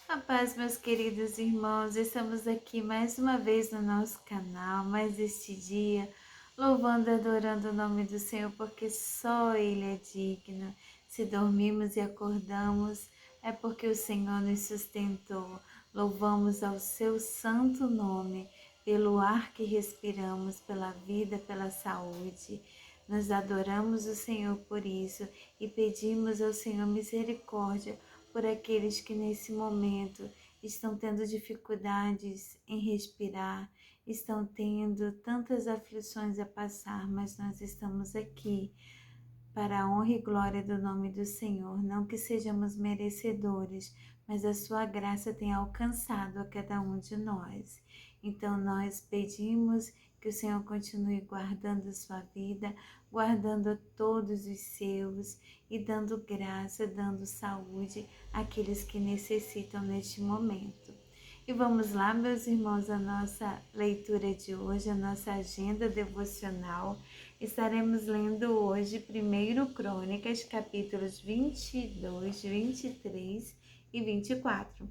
A paz, meus queridos irmãos, estamos aqui mais uma vez no nosso canal, mais este dia, louvando e adorando o nome do Senhor, porque só Ele é digno. Se dormimos e acordamos, é porque o Senhor nos sustentou. Louvamos ao seu santo nome, pelo ar que respiramos, pela vida, pela saúde. Nós adoramos o Senhor por isso e pedimos ao Senhor misericórdia por aqueles que nesse momento estão tendo dificuldades em respirar, estão tendo tantas aflições a passar, mas nós estamos aqui para a honra e glória do nome do Senhor. Não que sejamos merecedores, mas a sua graça tem alcançado a cada um de nós. Então nós pedimos que o Senhor continue guardando a sua vida, guardando a todos os seus e dando graça, dando saúde àqueles que necessitam neste momento. E vamos lá, meus irmãos, a nossa leitura de hoje, a nossa agenda devocional. Estaremos lendo hoje 1 Crônicas, capítulos 22, 23 e 24,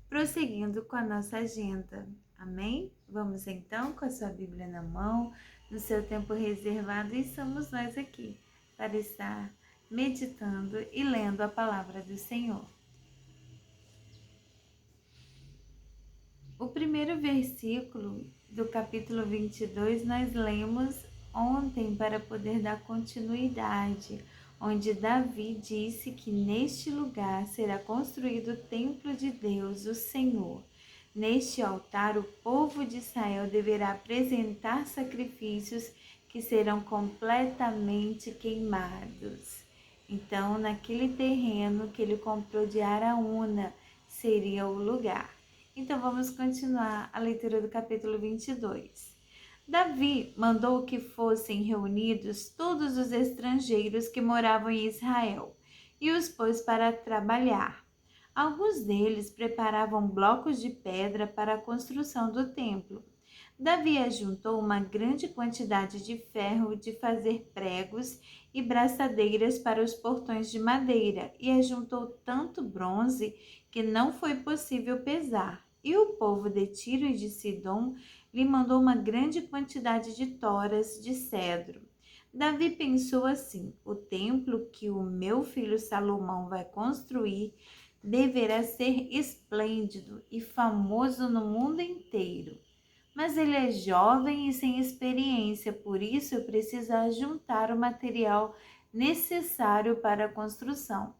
prosseguindo com a nossa agenda. Amém? Vamos então com a sua Bíblia na mão, no seu tempo reservado, e estamos nós aqui para estar meditando e lendo a palavra do Senhor. O primeiro versículo do capítulo 22 nós lemos ontem para poder dar continuidade, onde Davi disse que neste lugar será construído o templo de Deus, o Senhor. Neste altar, o povo de Israel deverá apresentar sacrifícios que serão completamente queimados. Então, naquele terreno que ele comprou de Araúna, seria o lugar. Então, vamos continuar a leitura do capítulo 22. Davi mandou que fossem reunidos todos os estrangeiros que moravam em Israel e os pôs para trabalhar. Alguns deles preparavam blocos de pedra para a construção do templo. Davi ajuntou uma grande quantidade de ferro de fazer pregos e braçadeiras para os portões de madeira e ajuntou tanto bronze que não foi possível pesar. E o povo de Tiro e de Sidom lhe mandou uma grande quantidade de toras de cedro. Davi pensou assim: o templo que o meu filho Salomão vai construir deverá ser esplêndido e famoso no mundo inteiro. Mas ele é jovem e sem experiência, por isso eu preciso juntar o material necessário para a construção.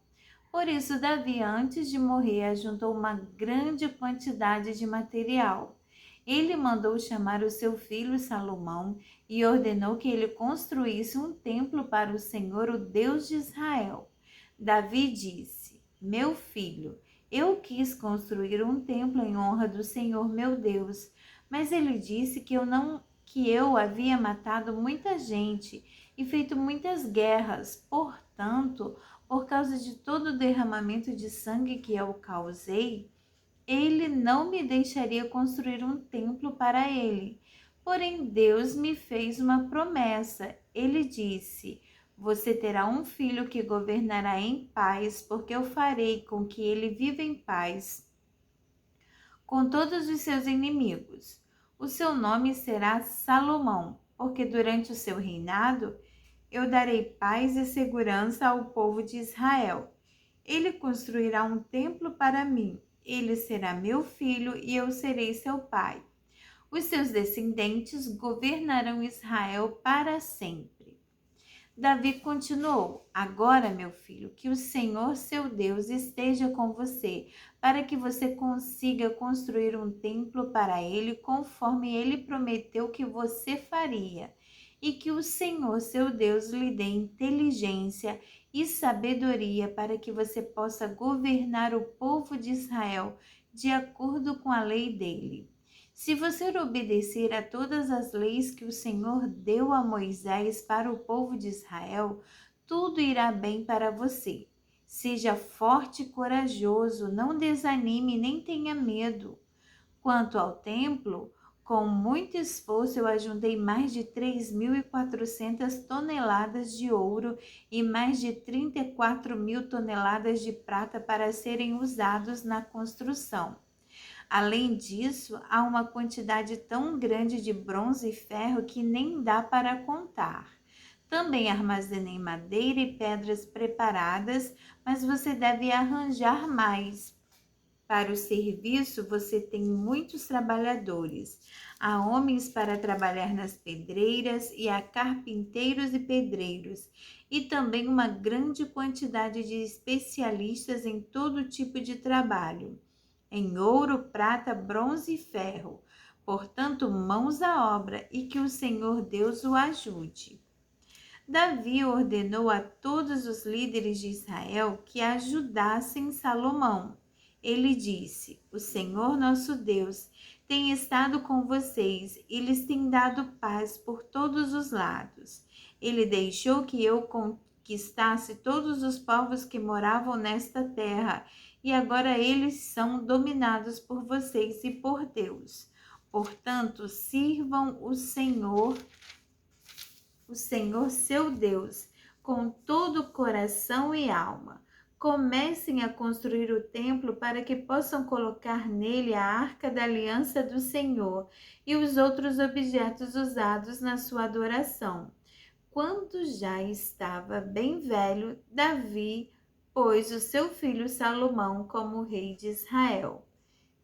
Por isso, Davi, antes de morrer, ajuntou uma grande quantidade de material. Ele mandou chamar o seu filho Salomão e ordenou que ele construísse um templo para o Senhor, o Deus de Israel. Davi disse: Meu filho, eu quis construir um templo em honra do Senhor meu Deus, mas ele disse que eu havia matado muita gente e feito muitas guerras. Portanto, por causa de todo o derramamento de sangue que eu causei, ele não me deixaria construir um templo para ele. Porém, Deus me fez uma promessa. Ele disse: Você terá um filho que governará em paz, porque eu farei com que ele viva em paz com todos os seus inimigos. O seu nome será Salomão, porque durante o seu reinado eu darei paz e segurança ao povo de Israel. Ele construirá um templo para mim. Ele será meu filho e eu serei seu pai. Os seus descendentes governarão Israel para sempre. Davi continuou: Agora, meu filho, que o Senhor seu Deus esteja com você, para que você consiga construir um templo para ele, conforme ele prometeu que você faria, e que o Senhor seu Deus lhe dê inteligência e sabedoria para que você possa governar o povo de Israel de acordo com a lei dele. Se você obedecer a todas as leis que o Senhor deu a Moisés para o povo de Israel, tudo irá bem para você. Seja forte e corajoso, não desanime nem tenha medo. Quanto ao templo, Com muito esforço, eu ajuntei mais de 3.400 toneladas de ouro e mais de 34.000 toneladas de prata para serem usados na construção. Além disso, há uma quantidade tão grande de bronze e ferro que nem dá para contar. Também armazenei madeira e pedras preparadas, mas você deve arranjar mais. Para o serviço, você tem muitos trabalhadores. Há homens para trabalhar nas pedreiras e há carpinteiros e pedreiros, e também uma grande quantidade de especialistas em todo tipo de trabalho, em ouro, prata, bronze e ferro. Portanto, mãos à obra e que o Senhor Deus o ajude. Davi ordenou a todos os líderes de Israel que ajudassem Salomão. Ele disse: O Senhor nosso Deus tem estado com vocês e lhes tem dado paz por todos os lados. Ele deixou que eu conquistasse todos os povos que moravam nesta terra, e agora eles são dominados por vocês e por Deus. Portanto, sirvam o Senhor seu Deus, com todo o coração e alma. Comecem a construir o templo para que possam colocar nele a arca da aliança do Senhor e os outros objetos usados na sua adoração. Quando já estava bem velho, Davi pôs o seu filho Salomão como rei de Israel.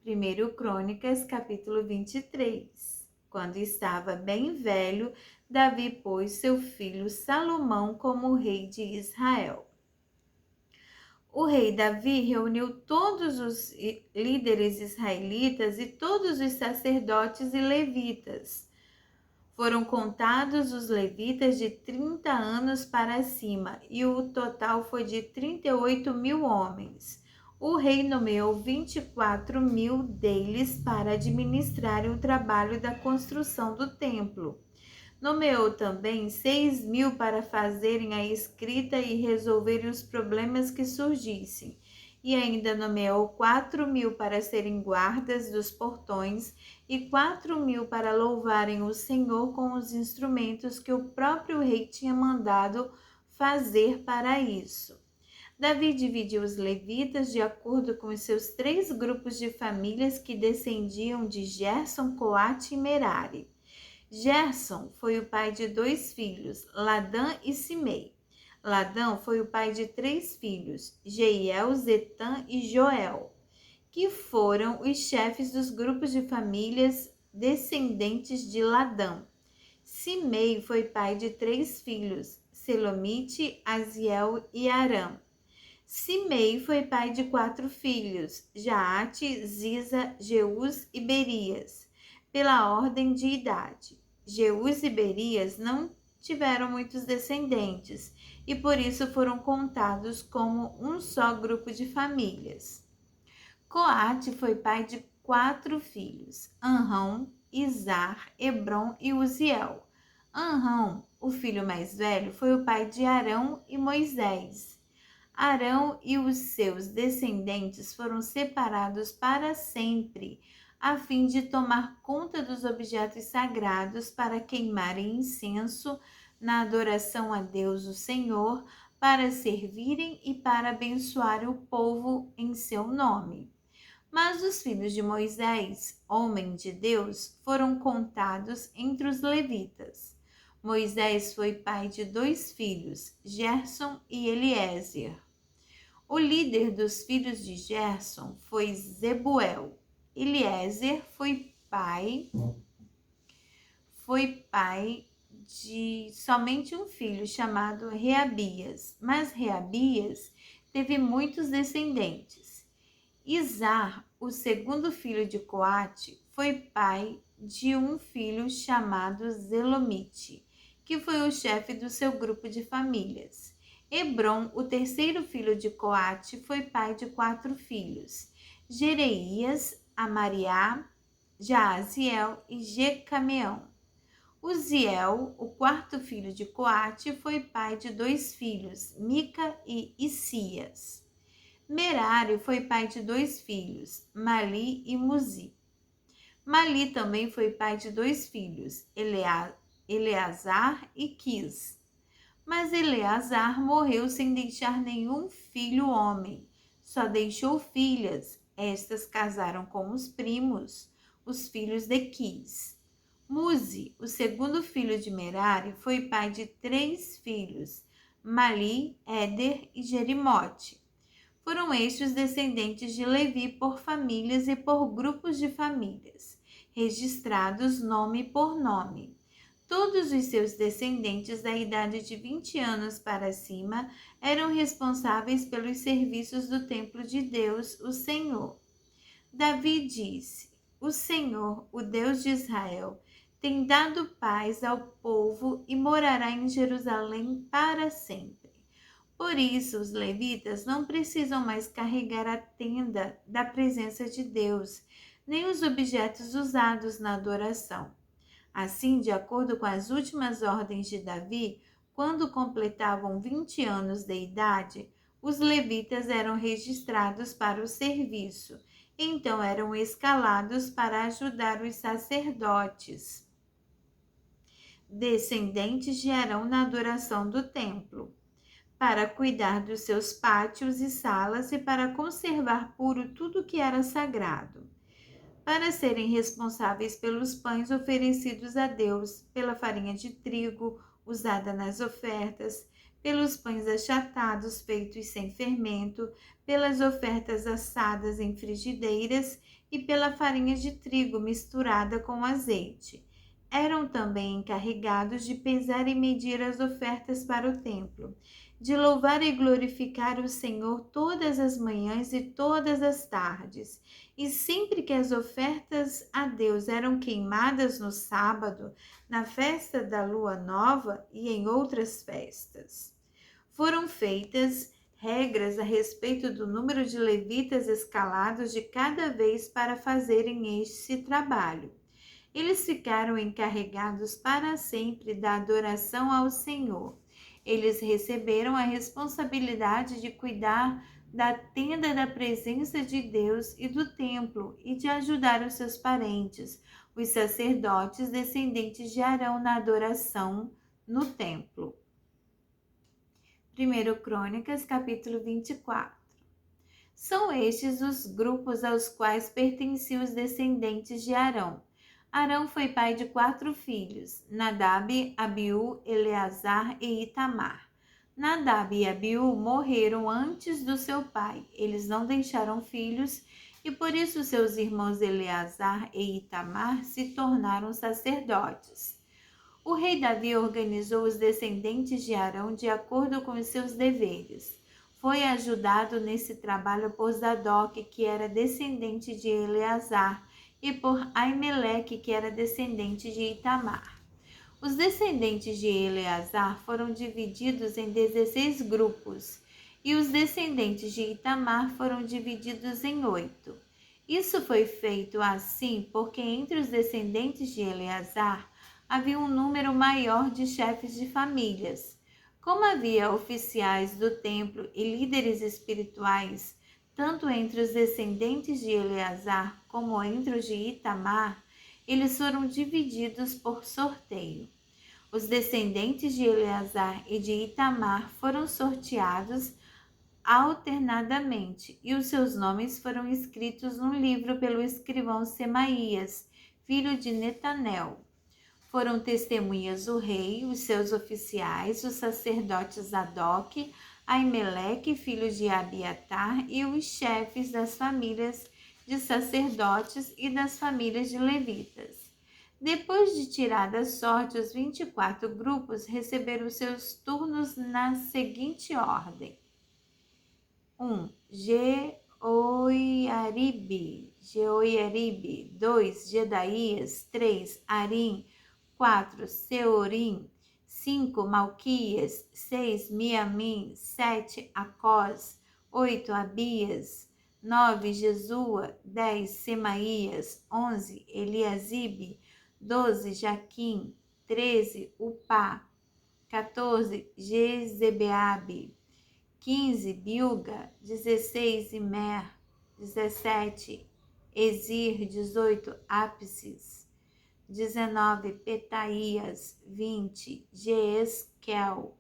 1 Crônicas, capítulo 23. Quando estava bem velho, Davi pôs seu filho Salomão como rei de Israel. O rei Davi reuniu todos os líderes israelitas e todos os sacerdotes e levitas. Foram contados os levitas de 30 anos para cima, e o total foi de 38.000 homens. O rei nomeou 24.000 deles para administrarem o trabalho da construção do templo. Nomeou também 6.000 para fazerem a escrita e resolverem os problemas que surgissem. E ainda nomeou 4.000 para serem guardas dos portões e 4.000 para louvarem o Senhor com os instrumentos que o próprio rei tinha mandado fazer para isso. Davi dividiu os levitas de acordo com os seus 3 grupos de famílias que descendiam de Gerson, Coate e Merari. Gerson foi o pai de 2 filhos, Ladã e Simei. Ladã foi o pai de 3 filhos, Jeiel, Zetã e Joel, que foram os chefes dos grupos de famílias descendentes de Ladã. Simei foi pai de 3 filhos, Selomite, Aziel e Aram. Simei foi pai de 4 filhos, Jaate, Ziza, Jeús e Berias, pela ordem de idade. Jeús e Berias não tiveram muitos descendentes e por isso foram contados como um só grupo de famílias. Coate foi pai de 4 filhos, Anrão, Izar, Hebron e Uziel. Anrão, o filho mais velho, foi o pai de Arão e Moisés. Arão e os seus descendentes foram separados para sempre, a fim de tomar conta dos objetos sagrados para queimarem incenso na adoração a Deus o Senhor, para servirem e para abençoar o povo em seu nome. Mas os filhos de Moisés, homem de Deus, foram contados entre os levitas. Moisés foi pai de 2 filhos, Gerson e Eliezer. O líder dos filhos de Gerson foi Zebuel. Eliezer foi pai de somente um filho chamado Reabias, mas Reabias teve muitos descendentes. Izar, o segundo filho de Coate, foi pai de um filho chamado Zelomite, que foi o chefe do seu grupo de famílias. Hebron, o terceiro filho de Coate, foi pai de 4 filhos, Jereias, Amariá, Jaaziel e Jecameão. Uziel, o quarto filho de Coate, foi pai de 2 filhos, Mica e Isias. Merari foi pai de 2 filhos, Mali e Muzi. Mali também foi pai de 2 filhos, Eleazar e Quis. Mas Eleazar morreu sem deixar nenhum filho homem, só deixou filhas. Estas casaram com os primos, os filhos de Quis. Muzi, o segundo filho de Merari, foi pai de 3 filhos, Mali, Éder e Jerimote. Foram estes os descendentes de Levi por famílias e por grupos de famílias, registrados nome por nome. Todos os seus descendentes da idade de 20 anos para cima eram responsáveis pelos serviços do templo de Deus, o Senhor. Davi disse: O Senhor, o Deus de Israel, tem dado paz ao povo e morará em Jerusalém para sempre. Por isso, os levitas não precisam mais carregar a tenda da presença de Deus, nem os objetos usados na adoração. Assim, de acordo com as últimas ordens de Davi, quando completavam 20 anos de idade, os levitas eram registrados para o serviço, então eram escalados para ajudar os sacerdotes, descendentes de Arão na adoração do templo, para cuidar dos seus pátios e salas e para conservar puro tudo que era sagrado, para serem responsáveis pelos pães oferecidos a Deus, pela farinha de trigo usada nas ofertas, pelos pães achatados feitos sem fermento, pelas ofertas assadas em frigideiras e pela farinha de trigo misturada com azeite. Eram também encarregados de pesar e medir as ofertas para o templo, de louvar e glorificar o Senhor todas as manhãs e todas as tardes. E sempre que as ofertas a Deus eram queimadas no sábado, na festa da lua nova e em outras festas. Foram feitas regras a respeito do número de levitas escalados de cada vez para fazerem este trabalho. Eles ficaram encarregados para sempre da adoração ao Senhor. Eles receberam a responsabilidade de cuidar da tenda da presença de Deus e do templo e de ajudar os seus parentes, os sacerdotes descendentes de Arão na adoração no templo. 1 Crônicas, capítulo 24. São estes os grupos aos quais pertenciam os descendentes de Arão. Arão foi pai de 4 filhos, Nadab, Abiú, Eleazar e Itamar. Nadab e Abiú morreram antes do seu pai. Eles não deixaram filhos e por isso seus irmãos Eleazar e Itamar se tornaram sacerdotes. O rei Davi organizou os descendentes de Arão de acordo com os seus deveres. Foi ajudado nesse trabalho por Zadok, que era descendente de Eleazar, e por Aimeleque, que era descendente de Itamar. Os descendentes de Eleazar foram divididos em 16 grupos, e os descendentes de Itamar foram divididos em 8. Isso foi feito assim porque entre os descendentes de Eleazar havia um número maior de chefes de famílias. Como havia oficiais do templo e líderes espirituais, tanto entre os descendentes de Eleazar como entre os de Itamar, eles foram divididos por sorteio. Os descendentes de Eleazar e de Itamar foram sorteados alternadamente, e os seus nomes foram escritos num livro pelo escrivão Semaías, filho de Netanel. Foram testemunhas o rei, os seus oficiais, os sacerdotes Zadok, Aimeleque, filho de Abiatar, e os chefes das famílias de sacerdotes e das famílias de levitas. Depois de tirada a sorte, os 24 grupos receberam seus turnos na seguinte ordem: 1. Jeoiaribe. 2. Jedaías. 3. Arim. 4. Seorim. 5. Malquias. 6. Miamim. 7. Acós. 8. Abias. 9. Jesua. 10. Semaías. 11. Eliasibe. 12. Jaquim. 13. Upá. 14. Jezebeabe. 15. Bilga. 16. Imer. 17. Ezir, 18, Ápices, 19, Petaías, 20, Jeesquel,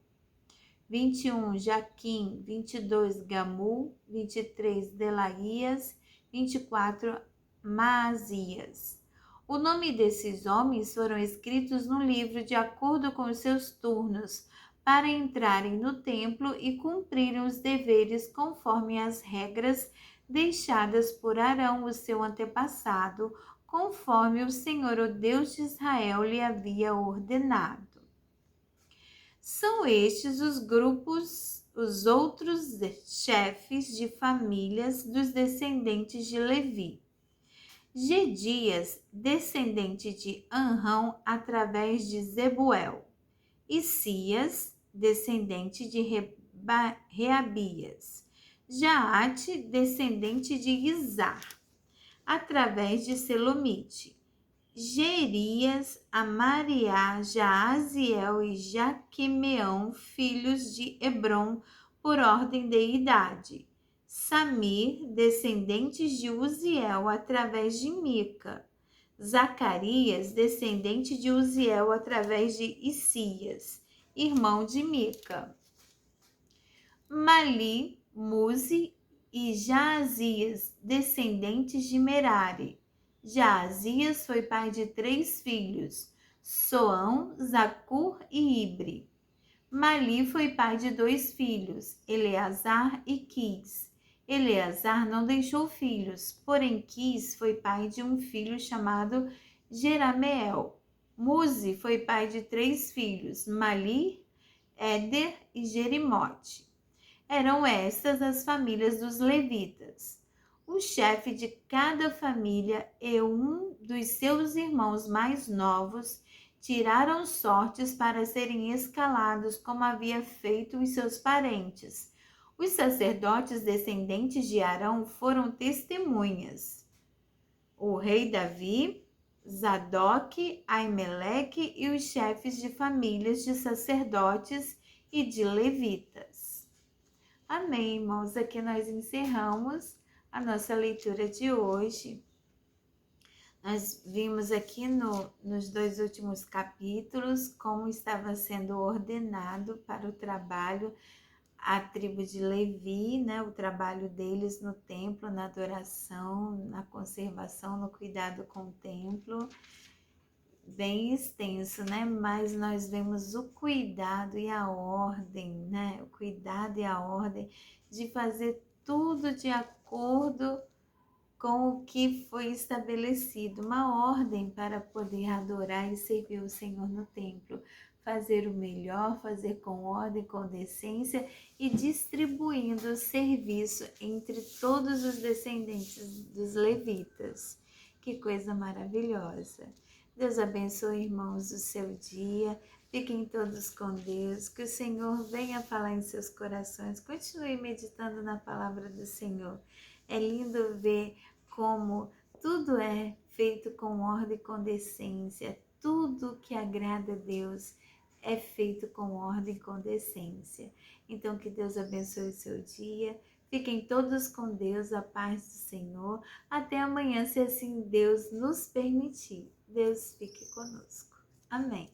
21, Jaquim, 22, Gamul, 23, Delaías, 24, Maazias. O nome desses homens foram escritos no livro de acordo com os seus turnos, para entrarem no templo e cumprirem os deveres conforme as regras deixadas por Arão, o seu antepassado, conforme o Senhor, o Deus de Israel, lhe havia ordenado. São estes os grupos, os outros chefes de famílias dos descendentes de Levi. Gedias, descendente de Anrão, através de Zebuel. Isias, descendente de Reabias. Jaate, descendente de Izar, através de Selomite. Jerias, Amariá, Jaaziel e Jaquemeão, filhos de Hebron, por ordem de idade. Samir, descendentes de Uziel, através de Mica. Zacarias, descendente de Uziel, através de Isias, irmão de Mica. Mali, Muzi e Jaazias, descendentes de Merari. Jaazias foi pai de 3 filhos, Soão, Zacur e Ibre. Mali foi pai de 2 filhos, Eleazar e Quis. Eleazar não deixou filhos, porém Quis foi pai de um filho chamado Jerameel. Muzi foi pai de 3 filhos, Mali, Éder e Jerimote. Eram estas as famílias dos levitas. O chefe de cada família e um dos seus irmãos mais novos tiraram sortes para serem escalados como havia feito os seus parentes. Os sacerdotes descendentes de Arão foram testemunhas. O rei Davi, Zadok, Aimeleque e os chefes de famílias de sacerdotes e de levitas. Amém, irmãos. Aqui nós encerramos a nossa leitura de hoje. Nós vimos aqui nos 2 últimos capítulos como estava sendo ordenado para o trabalho a tribo de Levi, né? O trabalho deles no templo, na adoração, na conservação, no cuidado com o templo. Bem extenso, né? Mas nós vemos o cuidado e a ordem, né? O cuidado e a ordem de fazer tudo de acordo com o que foi estabelecido, uma ordem para poder adorar e servir o Senhor no templo, fazer o melhor, fazer com ordem, com decência e distribuindo o serviço entre todos os descendentes dos levitas. Que coisa maravilhosa! Deus abençoe, irmãos, o seu dia. Fiquem todos com Deus. Que o Senhor venha falar em seus corações. Continue meditando na palavra do Senhor. É lindo ver como tudo é feito com ordem e com decência. Tudo que agrada a Deus é feito com ordem e com decência. Então, que Deus abençoe o seu dia. Fiquem todos com Deus, a paz do Senhor. Até amanhã, se assim Deus nos permitir. Deus fique conosco. Amém.